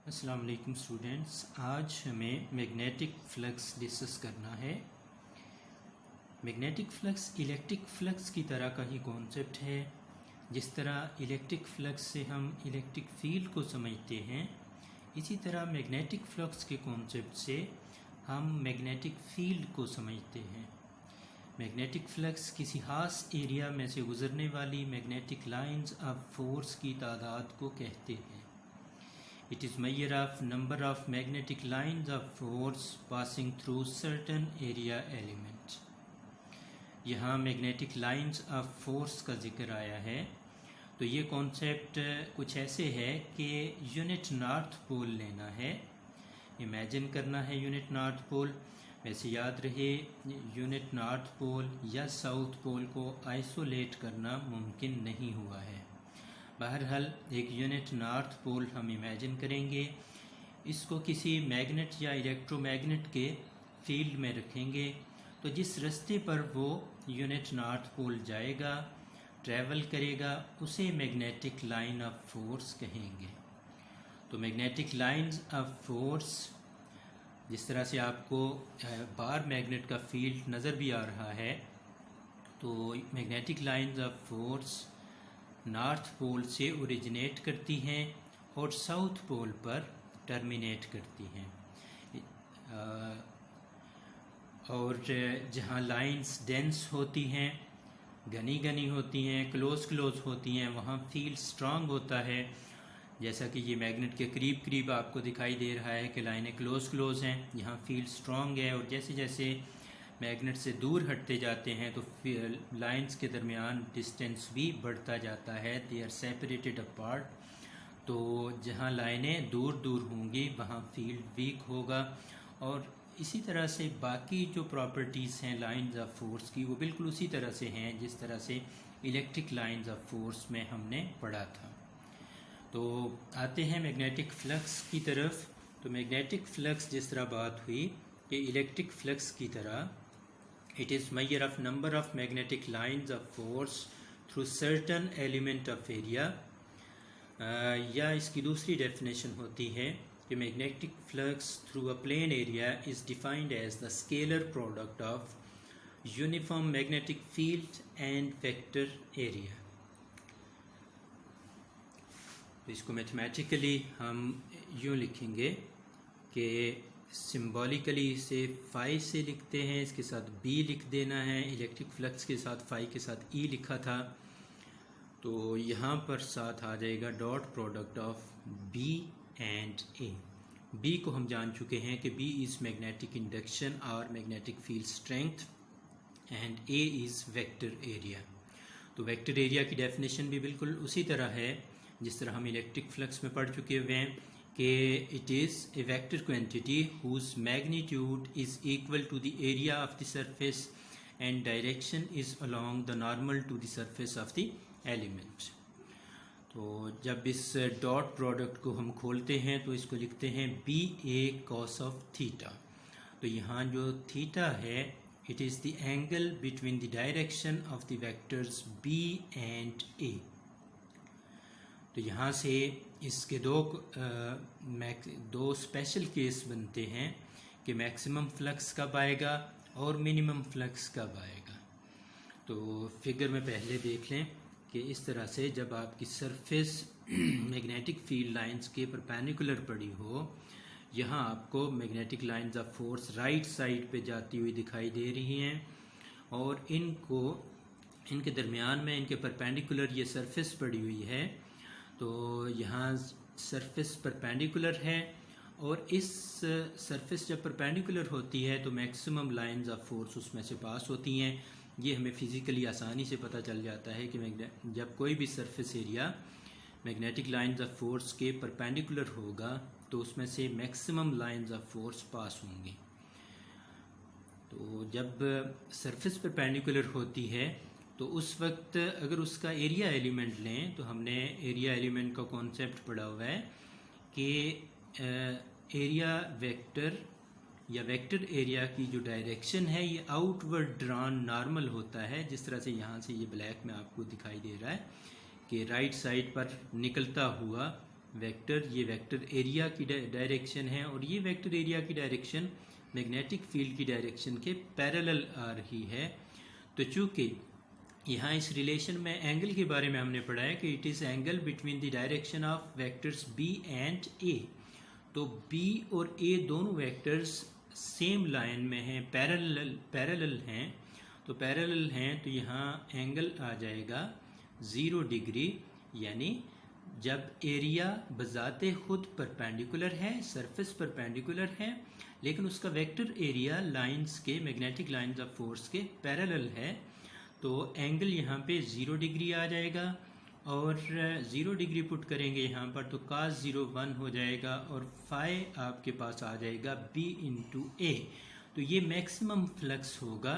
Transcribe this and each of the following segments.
अस्सलाम वालेकुम स्टूडेंट्स, आज हमें मैग्नेटिक फ्लक्स डिस्कस करना है। मैग्नेटिक फ्लक्स इलेक्ट्रिक फ्लक्स की तरह का ही कॉन्सेप्ट है। जिस तरह इलेक्ट्रिक फ्लक्स से हम इलेक्ट्रिक फील्ड को समझते हैं, इसी तरह मैग्नेटिक फ्लक्स के कॉन्सेप्ट से हम मैग्नेटिक फील्ड को समझते हैं। मैग्नेटिक फ्लक्स किसी खास एरिया में से गुजरने वाली मैग्नेटिक लाइंस ऑफ फोर्स की तादाद को कहते हैं। It is measure of number of magnetic lines of force passing through certain area element। यहाँ मैग्नेटिक लाइंस ऑफ फोर्स का जिक्र आया है, तो ये कॉन्सेप्ट कुछ ऐसे है कि यूनिट नॉर्थ पोल लेना है, इमेजिन करना है यूनिट नॉर्थ पोल। वैसे याद रहे, यूनिट नॉर्थ पोल या साउथ पोल को आइसोलेट करना मुमकिन नहीं हुआ है। बहरहाल एक यूनिट नॉर्थ पोल हम इमेजिन करेंगे, इसको किसी मैग्नेट या इलेक्ट्रोमैग्नेट के फील्ड में रखेंगे, तो जिस रास्ते पर वो यूनिट नॉर्थ पोल जाएगा, ट्रैवल करेगा, उसे मैग्नेटिक लाइन ऑफ फोर्स कहेंगे। तो मैग्नेटिक लाइंस ऑफ फोर्स, जिस तरह से आपको बार मैग्नेट का फील्ड नज़र भी आ रहा है, तो magnetic lines of force north pole से ओरिजिनेट करती हैं और साउथ पोल पर टर्मिनेट करती हैं। और जहाँ लाइंस डेंस होती हैं, घनी घनी होती हैं, क्लोज होती हैं, वहाँ फील्ड स्ट्रांग होता है। जैसा कि ये मैग्नेट के करीब करीब आपको दिखाई दे रहा है कि लाइनें क्लोज हैं, यहाँ फील्ड स्ट्रांग है। और जैसे जैसे मैग्नेट से दूर हटते जाते हैं तो लाइंस के दरमियान डिस्टेंस भी बढ़ता जाता है, दे आर सेपरेटेड अपार्ट। तो जहाँ लाइनें दूर दूर होंगी वहाँ फील्ड वीक होगा। और इसी तरह से बाकी जो प्रॉपर्टीज़ हैं लाइंस ऑफ फोर्स की, वो बिल्कुल उसी तरह से हैं जिस तरह से इलेक्ट्रिक लाइंस ऑफ फोर्स में हमने पढ़ा था। तो आते हैं मैग्नेटिक फ्लक्स की तरफ। तो मैग्नेटिक फ्लक्स जिस तरह बात हुई कि इलेक्ट्रिक फ्लक्स की तरह, it is measure of number of magnetic lines of force through certain element of area। या इसकी दूसरी डेफिनेशन होती है कि magnetic flux through a plane area is defined as the scalar product of uniform magnetic field and vector area. तो इसको mathematically हम यूँ लिखेंगे कि सिंबॉलिकली इसे फाई से लिखते हैं, इसके साथ बी लिख देना है। इलेक्ट्रिक फ्लक्स के साथ फाई के साथ ई लिखा था, तो यहाँ पर साथ आ जाएगा dot product of B and A. B को हम जान चुके हैं कि बी इज़ मैग्नेटिक इंडक्शन और magnetic field strength and A is vector area. तो वेक्टर एरिया की डेफिनेशन भी बिल्कुल उसी तरह है जिस तरह हम इलेक्ट्रिक फ्लक्स में पढ़ चुके हुए हैं कि it is a vector quantity whose magnitude is equal to the area of the surface and direction is along the normal to the surface of the element. तो जब इस डॉट प्रोडक्ट को हम खोलते हैं तो इसको लिखते हैं B A cos of theta. तो यहाँ जो थीटा है, it is the angle between the direction of the vectors B and A. तो यहाँ से इसके दो स्पेशल केस बनते हैं कि मैक्सिमम फ्लक्स कब आएगा और मिनिमम फ्लक्स कब आएगा। तो फिगर में पहले देख लें कि इस तरह से जब आपकी सरफेस मैग्नेटिक फील्ड लाइंस के परपेंडिकुलर पड़ी हो, यहाँ आपको magnetic lines of force right side पे जाती हुई दिखाई दे रही हैं और इनके दरमियान में इनके परपेंडिकुलर ये सरफेस पड़ी हुई है। तो यहाँ सरफेस परपेंडिकुलर है और इस सरफेस जब परपेंडिकुलर होती है तो मैक्सिमम लाइंस ऑफ फोर्स उसमें से पास होती हैं। ये हमें फिज़िकली आसानी से पता चल जाता है कि जब कोई भी surface area magnetic lines of force के परपेंडिकुलर होगा तो उसमें से maximum lines of force pass होंगी। तो जब सरफेस परपेंडिकुलर होती है तो उस वक्त अगर उसका एरिया एलिमेंट लें, तो हमने एरिया एलिमेंट का कॉन्सेप्ट पढ़ा हुआ है कि एरिया वेक्टर या वेक्टर एरिया की जो डायरेक्शन है ये आउटवर्ड ड्रॉन नॉर्मल होता है। जिस तरह से यहाँ से ये ब्लैक में आपको दिखाई दे रहा है कि राइट साइड पर निकलता हुआ वेक्टर, ये वेक्टर एरिया की डायरेक्शन है और ये वेक्टर एरिया की डायरेक्शन मैग्नेटिक फील्ड की डायरेक्शन के पैरेलल आ रही है। तो चूँकि यहाँ इस रिलेशन में एंगल के बारे में हमने पढ़ा है कि it is angle between the direction of vectors B and A. तो बी और ए दोनों वेक्टर्स सेम लाइन में हैं, पैरेलल हैं। तो पैरेलल हैं तो यहाँ एंगल आ जाएगा 0 डिग्री, यानी जब एरिया बजाते खुद परपेंडिकुलर है, सरफेस परपेंडिकुलर है, लेकिन उसका वेक्टर एरिया लाइंस के, मैग्नेटिक लाइंस ऑफ फोर्स के पैरेलल है, तो एंगल यहाँ पे 0 डिग्री आ जाएगा। और 0 डिग्री पुट करेंगे यहाँ पर तो cos 0 1 हो जाएगा और फाई आपके पास आ जाएगा b इंटू ए। तो ये मैक्सिमम फ्लक्स होगा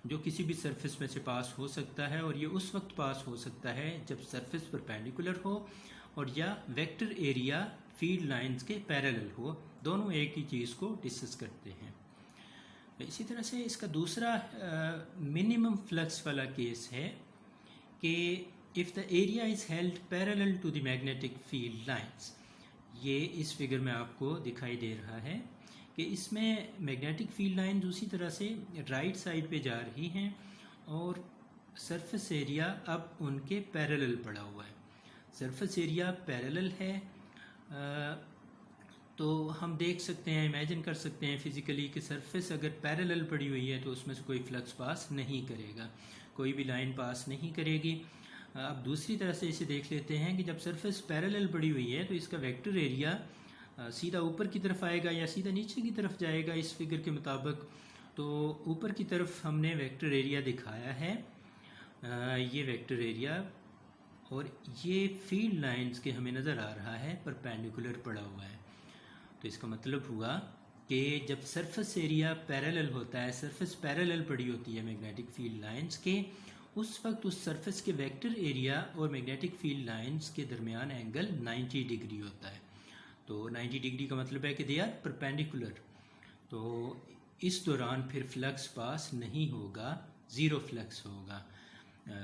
जो किसी भी सरफेस में से पास हो सकता है, और ये उस वक्त पास हो सकता है जब सरफेस परपेंडिकुलर हो और या वेक्टर एरिया फील्ड लाइंस के पैरेलल हो। दोनों एक ही चीज़ को डिस्कस करते हैं। इसी तरह से इसका दूसरा मिनिमम फ्लक्स वाला केस है कि if the area is held parallel to the magnetic field lines. ये इस फिगर में आपको दिखाई दे रहा है कि इसमें मैग्नेटिक फील्ड लाइंस उसी तरह से राइट साइड पे जा रही हैं और सरफेस एरिया अब उनके पैरेलल पड़ा हुआ है। सरफेस एरिया पैरेलल है, तो हम देख सकते हैं, इमेजिन कर सकते हैं फिजिकली कि सरफेस अगर पैरेलल पड़ी हुई है तो उसमें से कोई फ्लक्स पास नहीं करेगा, कोई भी लाइन पास नहीं करेगी। अब दूसरी तरह से इसे देख लेते हैं कि जब सरफेस पैरेलल पड़ी हुई है तो इसका वेक्टर एरिया सीधा ऊपर की तरफ आएगा या सीधा नीचे की तरफ जाएगा इस फिगर के मुताबिक। तो ऊपर की तरफ हमने वेक्टर एरिया दिखाया है, ये वेक्टर एरिया, और ये फील्ड लाइंस के हमें नज़र आ रहा है परपेंडिकुलर पड़ा हुआ है। तो इसका मतलब हुआ कि जब सरफेस एरिया पैरेलल होता है, सरफेस पैरेलल पड़ी होती है मैग्नेटिक फील्ड लाइंस के, उस वक्त उस सरफेस के वेक्टर एरिया और मैग्नेटिक फील्ड लाइंस के दरमियान एंगल 90 डिग्री होता है। तो 90 डिग्री का मतलब है कि दे आर परपेंडिकुलर। तो इस दौरान फिर फ्लक्स पास नहीं होगा, ज़ीरो फ्लक्स होगा।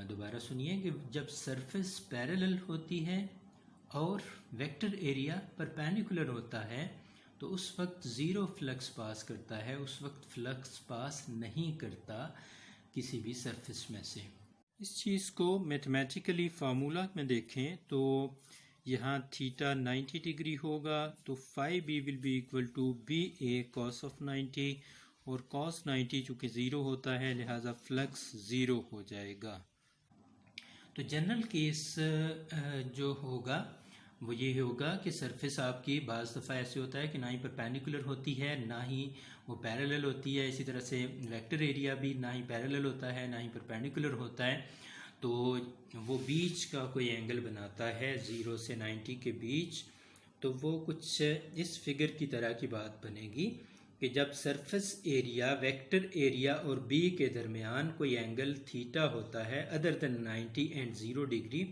दोबारा सुनिए कि जब सरफेस पैरेलल होती है और वेक्टर एरिया परपेंडिकुलर होता है तो उस वक्त ज़ीरो फ्लक्स पास करता है, उस वक्त फ्लक्स पास नहीं करता किसी भी सरफेस में से। इस चीज़ को मैथमेटिकली फार्मूला में देखें तो यहाँ थीटा 90 डिग्री होगा तो phi B will be equal to B A cos of 90, और कॉस 90 चूँकि ज़ीरो होता है लिहाजा फ्लक्स ज़ीरो हो जाएगा। तो जनरल केस जो होगा वो ये होगा कि सरफेस आपकी बाज़ दफ़ा ऐसे होता है कि ना ही परपेंडिकुलर होती है ना ही वो पैरेलल होती है। इसी तरह से वेक्टर एरिया भी ना ही पैरेलल होता है ना ही परपेंडिकुलर होता है। तो वो बीच का कोई एंगल बनाता है 0 से 90 के बीच। तो वो कुछ इस फिगर की तरह की बात बनेगी कि जब सरफेस एरिया वेक्टर एरिया और बी के दरमियान कोई एंगल थीटा होता है अदर देन 90 एंड 0 डिग्री,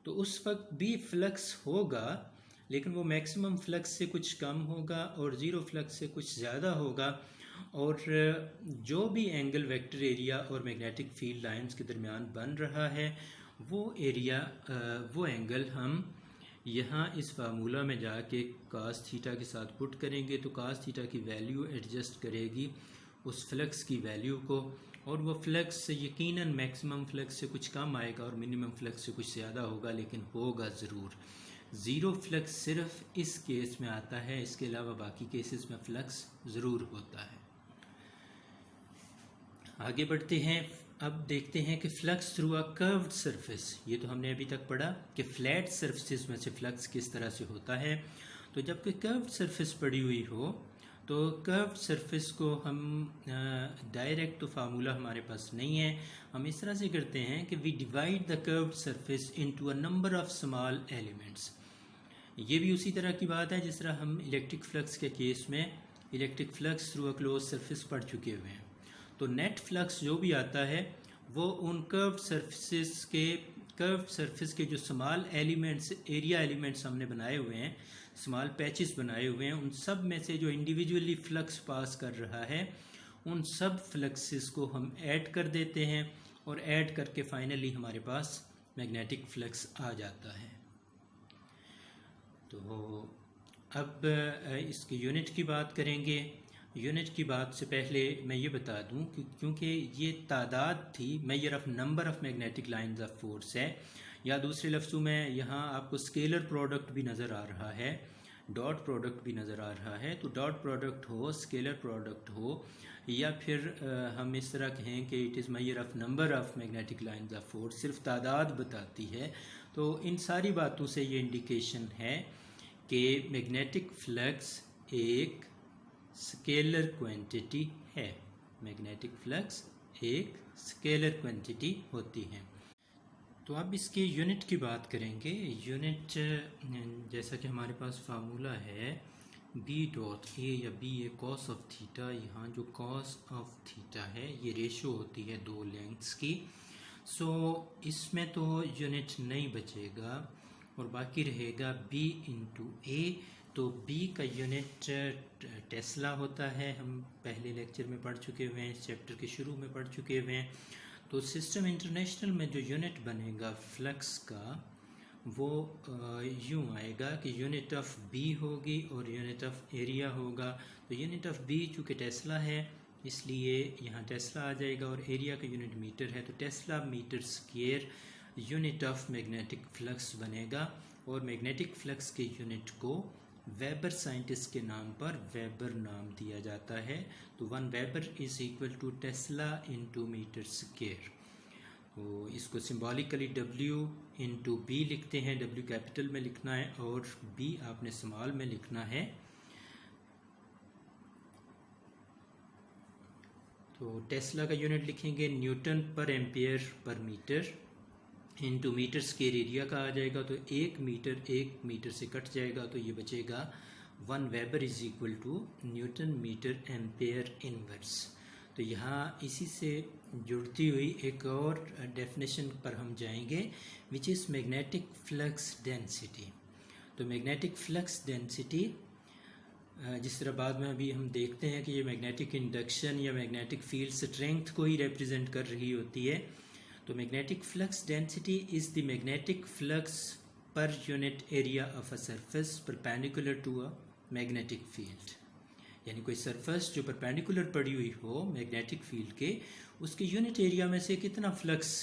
तो उस वक्त भी फ्लक्स होगा, लेकिन वो मैक्सिमम फ्लक्स से कुछ कम होगा और ज़ीरो फ्लक्स से कुछ ज़्यादा होगा। और जो भी एंगल वेक्टर एरिया और मैग्नेटिक फील्ड लाइंस के दरमियान बन रहा है वो एरिया, वो एंगल हम यहाँ इस फार्मूला में जाके कास थीटा के साथ पुट करेंगे तो कास थीटा की वैल्यू एडजस्ट करेगी उस फ्लक्स की वैल्यू को, और वो फ्लक्स यकीनन मैक्सिमम फ्लक्स से कुछ कम आएगा और मिनिमम फ्लक्स से कुछ ज़्यादा होगा, लेकिन होगा ज़रूर। ज़ीरो फ्लक्स सिर्फ इस केस में आता है, इसके अलावा बाकी केसेस में फ्लक्स ज़रूर होता है। आगे बढ़ते हैं, अब देखते हैं कि flux through a curved surface. ये तो हमने अभी तक पढ़ा कि फ्लैट सरफेस में से फ्लक्स किस तरह से होता है। तो जब कोई कर्व्ड सरफेस पड़ी हुई हो तो कर्व्ड सरफेस को हम डायरेक्ट तो फार्मूला हमारे पास नहीं है, हम इस तरह से करते हैं कि we divide the curved surface into a number of small elements. ये भी उसी तरह की बात है जिस तरह हम इलेक्ट्रिक फ्लक्स के केस में electric flux through a close surface पढ़ चुके हुए हैं। तो नेट फ्लक्स जो भी आता है वो उन कर्व्ड सरफेस के जो स्मॉल एलिमेंट्स, एरिया एलिमेंट्स हमने बनाए हुए हैं, स्मॉल पैचेस बनाए हुए हैं, उन सब में से जो इंडिविजुअली फ्लक्स पास कर रहा है उन सब फ्लक्सेस को हम ऐड कर देते हैं और ऐड करके फाइनली हमारे पास मैग्नेटिक फ्लक्स आ जाता है। तो अब इसकी यूनिट की बात करेंगे। यूनिट की बात से पहले मैं ये बता दूं कि क्योंकि ये तादाद थी, measure of number of magnetic lines of force है, या दूसरे लफ्ज़ों में यहाँ आपको स्केलर प्रोडक्ट भी नज़र आ रहा है, डॉट प्रोडक्ट भी नज़र आ रहा है। तो डॉट प्रोडक्ट हो, स्केलर प्रोडक्ट हो, या फिर हम इस तरह कहें कि it is measure of number of magnetic lines of force, सिर्फ तादाद बताती है। तो इन सारी बातों से ये इंडिकेशन है कि मैग्नेटिक फ्लक्स एक स्केलर क्वांटिटी है। मैग्नेटिक फ्लक्स एक स्केलर क्वांटिटी होती है। तो अब इसके यूनिट की बात करेंगे। यूनिट जैसा कि हमारे पास फार्मूला है बी डॉट ए या B A cos of theta. यहाँ जो कॉस ऑफ थीटा है ये रेशो होती है दो लेंथ्स की। सो इसमें तो यूनिट नहीं बचेगा और बाकी रहेगा b इंटू ए। तो b का यूनिट टेस्ला होता है, हम पहले लेक्चर में पढ़ चुके हुए हैं, इस चैप्टर के शुरू में पढ़ चुके हुए हैं। तो सिस्टम इंटरनेशनल में जो यूनिट बनेगा फ्लक्स का वो यूँ आएगा कि यूनिट ऑफ b होगी और यूनिट ऑफ एरिया होगा। तो यूनिट ऑफ b चूँकि टेस्ला है इसलिए यहाँ टेस्ला आ जाएगा और एरिया का यूनिट मीटर है, तो tesla metre square unit of magnetic flux बनेगा। और मैग्नेटिक फ्लक्स के यूनिट को वेबर साइंटिस्ट के नाम पर वेबर नाम दिया जाता है। तो 1 weber is equal to tesla into metre square. तो इसको सिम्बॉलिकली W इंटू बी लिखते हैं, W कैपिटल में लिखना है और B आपने स्मॉल में लिखना है। तो टेस्ला का यूनिट लिखेंगे न्यूटन पर एम्पियर पर metre into metre square area का आ जाएगा। तो 1 मीटर से कट जाएगा तो ये बचेगा 1 weber is equal to newton metre ampere inverse. तो यहाँ इसी से जुड़ती हुई एक और डेफिनेशन पर हम जाएंगे which is magnetic flux density. तो मैग्नेटिक फ्लक्स डेंसिटी जिस तरह बाद में अभी हम देखते हैं कि ये मैग्नेटिक इंडक्शन या मैग्नेटिक फील्ड स्ट्रेंथ को ही रिप्रेजेंट कर रही होती है। तो magnetic flux density is the magnetic flux per unit area of a surface perpendicular to a magnetic field. यानी कोई सरफेस जो परपेंडिकुलर पड़ी हुई हो मैग्नेटिक फील्ड के, उसके यूनिट एरिया में से कितना फ्लक्स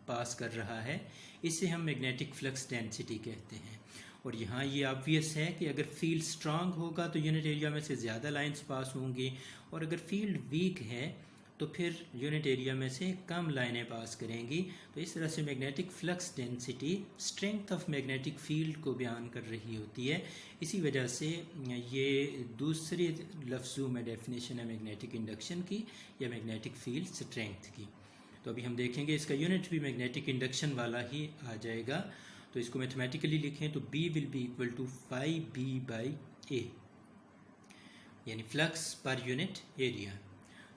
पास कर रहा है, इसे हम मैग्नेटिक फ्लक्स डेंसिटी कहते हैं। और यहाँ ये ऑब्वियस है कि अगर फील्ड स्ट्रांग होगा तो यूनिट एरिया में से ज़्यादा लाइंस पास होंगी, और अगर फील्ड वीक है तो फिर यूनिट एरिया में से कम लाइनें पास करेंगी। तो इस तरह से magnetic flux density strength of magnetic field को बयान कर रही होती है। इसी वजह से ये दूसरे लफ्ज़ों में डेफिनेशन है मैग्नेटिक इंडक्शन की या मैग्नेटिक फील्ड स्ट्रेंथ की। तो अभी हम देखेंगे इसका यूनिट भी मैग्नेटिक इंडक्शन वाला ही आ जाएगा। तो इसको मैथमेटिकली लिखें तो B will be equal to 5B/A, यानी फ्लक्स पर यूनिट एरिया।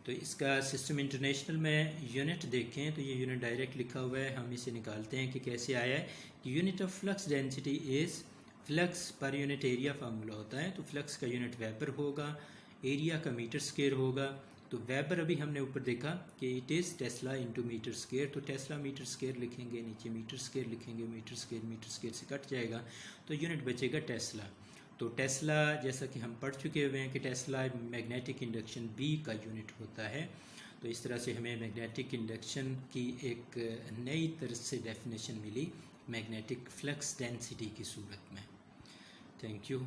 तो इसका सिस्टम इंटरनेशनल में यूनिट देखें तो ये यूनिट डायरेक्ट लिखा हुआ है, हम इसे निकालते हैं कि कैसे आया है कि unit of flux density is flux per unit area formula होता है। तो फ्लक्स का यूनिट वेबर होगा, एरिया का मीटर स्क्वायर होगा। तो वेबर अभी हमने ऊपर देखा कि it is tesla into metre square. तो टेस्ला मीटर स्क्वायर लिखेंगे, नीचे मीटर स्क्वायर लिखेंगे, मीटर स्क्वायर से कट जाएगा तो यूनिट बचेगा टेस्ला। तो टेस्ला जैसा कि हम पढ़ चुके हुए हैं कि टेस्ला मैग्नेटिक इंडक्शन B का यूनिट होता है। तो इस तरह से हमें मैग्नेटिक इंडक्शन की एक नई तरह से डेफिनेशन मिली मैग्नेटिक फ्लक्स डेंसिटी की सूरत में। Thank you.